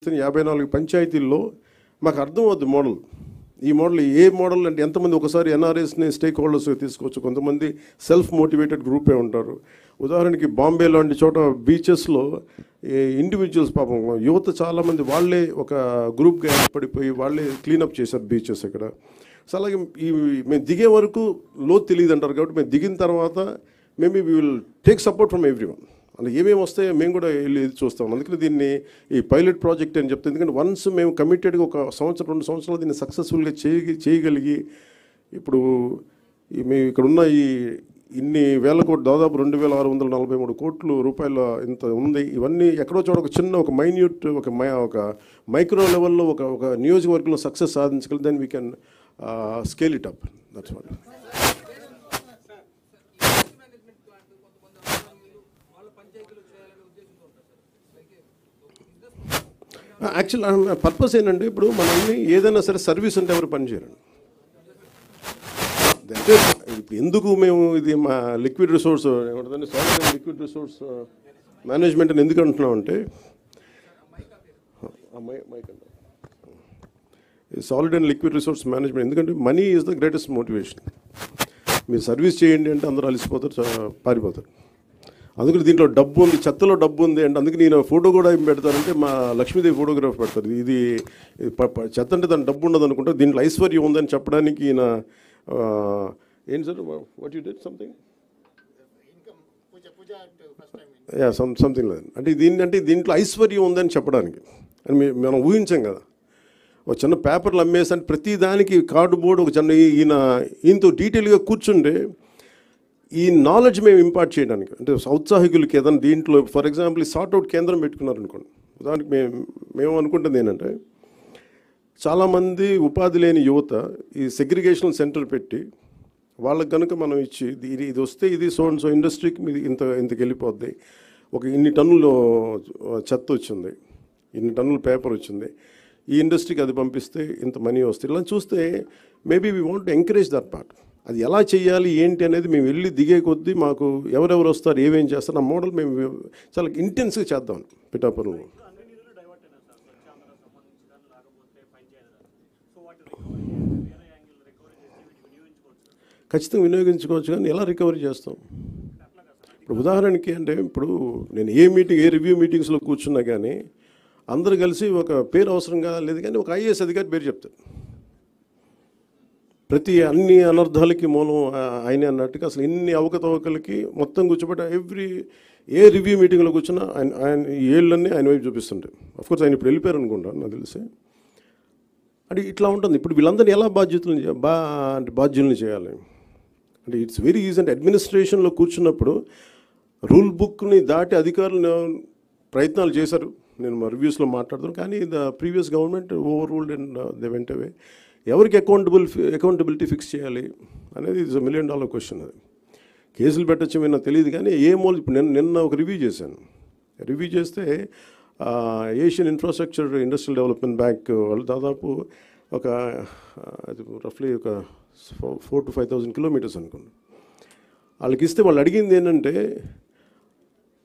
54 పంచాయతీల్లో మాకు అర్థమవుద్ది మోడల్. ఈ మోడల్ ఏ మోడల్ అంటే ఎంతమంది ఒకసారి ఎన్ఆర్ఎస్ని స్టేక్ హోల్డర్స్ తీసుకోవచ్చు, కొంతమంది సెల్ఫ్ మోటివేటెడ్ గ్రూపే ఉంటారు. ఉదాహరణకి బాంబే లాంటి చోట బీచెస్లో ఇండివిజువల్స్ పాపం యువత చాలామంది వాళ్ళే ఒక గ్రూప్గా ఏర్పడిపోయి వాళ్ళే క్లీనప్ చేశారు బీచెస్ ఇక్కడ. సో అలాగే మేము దిగే వరకు లోతు తెలియదు అంటారు కాబట్టి మేము దిగిన తర్వాత maybe we will take support from everyone. అలా ఏమేమి వస్తాయో మేము కూడా వెళ్ళి చూస్తాం. అందుకని దీన్ని ఈ పైలట్ ప్రాజెక్ట్ అని చెప్తాం. ఎందుకంటే వన్స్ మేము కమిటెడ్గా ఒక సంవత్సరం 2 సంవత్సరాలు దీన్ని సక్సెస్ఫుల్గా చేయగలిగి ఇప్పుడు మేము ఇక్కడ ఉన్న ఇన్ని వేల కోట్లు దాదాపు 2643 కోట్ల రూపాయల ఇంత ఉంది. ఇవన్నీ ఎక్కడో చోట ఒక చిన్న ఒక మైన్యూట్ ఒక మైక్రో లెవెల్లో ఒక నియోజకవర్గంలో సక్సెస్ సాధించగలిగి then we can scale it up. That's what. Actual purpose ఏంటంటే ఇప్పుడు మనల్ని ఏదైనా సరే సర్వీస్ అంటే ఎవరు పనిచేయరండి. అంటే ఇప్పుడు ఎందుకు మేము ఇది మా లిక్విడ్ రిసోర్స్ ఏమంటుందండి solid and liquid resource management అని ఎందుకు అంటున్నామంటే solid and liquid resource management ఎందుకంటే money is the greatest motivation. మీరు సర్వీస్ చేయండి అంటే అందరూ అలసిపోతారు, పారిపోతారు. అందుకని దీంట్లో డబ్బు ఉంది, చెత్తలో డబ్బు ఉంది అంటే అందుకే నేను ఫోటో కూడా ఏం పెడతానంటే మా లక్ష్మీదేవి ఫోటోగ్రాఫ్ పెడతారు. ఇది చెత్త అంటే దాని డబ్బు ఉండదు అనుకుంటా, దీంట్లో ఐశ్వర్యం ఉందని చెప్పడానికి ఈయన ఏం sir what you did something something లేదు అంటే దీంట్లో ఐశ్వర్యం ఉందని చెప్పడానికి అని మనం ఊహించాం కదా. ఒక చిన్న పేపర్లు అమ్మేసి అంటే ప్రతి దానికి కార్డుబోర్డు ఒక చిన్న ఈయనతో డీటెయిల్గా కూర్చుంటే ఈ నాలెడ్జ్ మేము ఇంపార్ట్ చేయడానికి అంటే ఔత్సాహికులకి ఏదైనా దీంట్లో ఫర్ ఎగ్జాంపుల్ ఈ సార్ట్అవుట్ కేంద్రం పెట్టుకున్నారు అనుకోండి. దానికి మేము అనుకుంటుంది ఏంటంటే చాలామంది ఉపాధి లేని యువత ఈ సెగ్రిగేషన్ సెంటర్ పెట్టి వాళ్ళకి కనుక మనం ఇచ్చి ఇది వస్తే ఇది సో ఇండస్ట్రీకి మీది ఇంతకు వెళ్ళిపోద్ది, ఒక ఇన్ని టన్నులు చెత్త వచ్చింది, ఇన్ని టన్నులు పేపర్ వచ్చింది, ఈ ఇండస్ట్రీకి అది పంపిస్తే ఇంత మనీ వస్తుంది. ఇలా చూస్తే maybe we want to encourage that part. అది ఎలా చేయాలి ఏంటి అనేది మేము వెళ్ళి దిగే కొద్దీ మాకు ఎవరెవరు వస్తారు ఏమేం చేస్తారు ఆ మోడల్ మేము చాలా ఇంటెన్స్గా చేద్దాం పిఠాపురంలో. ఖచ్చితంగా వినియోగించుకోవచ్చు, కానీ ఎలా రికవరీ చేస్తాం? ఇప్పుడు ఉదాహరణకి అంటే ఇప్పుడు నేను ఏ రివ్యూ మీటింగ్స్లో కూర్చున్నా కానీ అందరూ కలిసి ఒక పేరు అవసరంగా లేదు కానీ ఒక ఐఏఎస్ అధికారి పేరు చెప్తారు. అన్ని అనర్థాలకి మూలం ఆయనే అన్నట్టుగా అసలు ఇన్ని అవకతవకలకి మొత్తం కూర్చోబెట్టి ఏ రివ్యూ మీటింగ్లో కూర్చున్నా ఆయన ఏళ్ళన్నీ ఆయన వైపు చూపిస్తుంటాయి. అఫ్కోర్స్ ఆయన ఇప్పుడు వెళ్ళిపోయారు అనుకుంటాను నాకు తెలిసి. అంటే ఇట్లా ఉంటుంది. ఇప్పుడు వీళ్ళందరినీ ఎలా బాధ్యుల్ని చేయాలి అంటే ఇట్స్ వెరీ ఈజీ. అంటే అడ్మినిస్ట్రేషన్లో కూర్చున్నప్పుడు రూల్ బుక్ని దాటి అధికారులు ప్రయత్నాలు చేశారు, నేను మా రివ్యూస్లో మాట్లాడతాను. కానీ the previous government overruled and they went away. ఎవరికి అకౌంటబిలిటీ ఫిక్స్ చేయాలి అనేది ఇట్స్ $1 million క్వశ్చన్. అది కేసులు పెట్టచ్చు నాకు తెలియదు కానీ ఇప్పుడు నిన్న ఒక రివ్యూ చేశాను. రివ్యూ చేస్తే Asian infrastructure industrial development bank వాళ్ళు దాదాపు రఫ్లీ ఒక 4,000 to 5,000 kilometers అనుకోండి. వాళ్ళకి ఇస్తే వాళ్ళు అడిగింది ఏంటంటే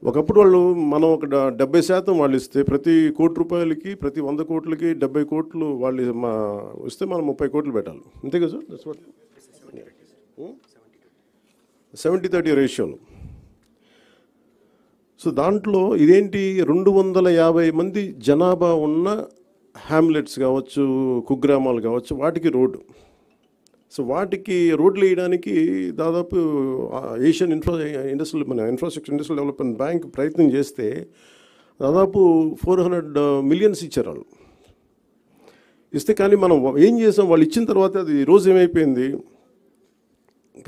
ఒకప్పుడు మనం ఒక 70% వాళ్ళు ఇస్తే ప్రతి ₹1,00,00,000కి ప్రతి 100 కోట్లకి 70 కోట్లు వాళ్ళు ఇస్తే మనం 30 కోట్లు పెట్టాలి. అంతే కదా సార్? దట్స్ వాట్ 70-30 రేషియోలో. సో దాంట్లో ఇదేంటి 250 మంది జనాభా ఉన్న హ్యామ్లెట్స్ కావచ్చు, కుగ్రామాలు కావచ్చు, వాటికి రోడ్డు. సో వాటికి రోడ్లు వేయడానికి దాదాపు Asian infrastructure industrial development bank ప్రయత్నం చేస్తే దాదాపు 400 million ఇచ్చారు వాళ్ళు ఇస్తే. కానీ మనం ఏం చేసాం, వాళ్ళు ఇచ్చిన తర్వాత అది రోజు ఏమైపోయింది,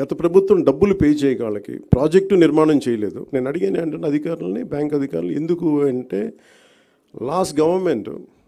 గత ప్రభుత్వం డబ్బులు పే చేయగలకి ప్రాజెక్టు నిర్మాణం చేయలేదు. నేను అడిగాను ఏంటంటే అధికారులని, బ్యాంక్ అధికారులు ఎందుకు అంటే లాస్ట్ గవర్నమెంట్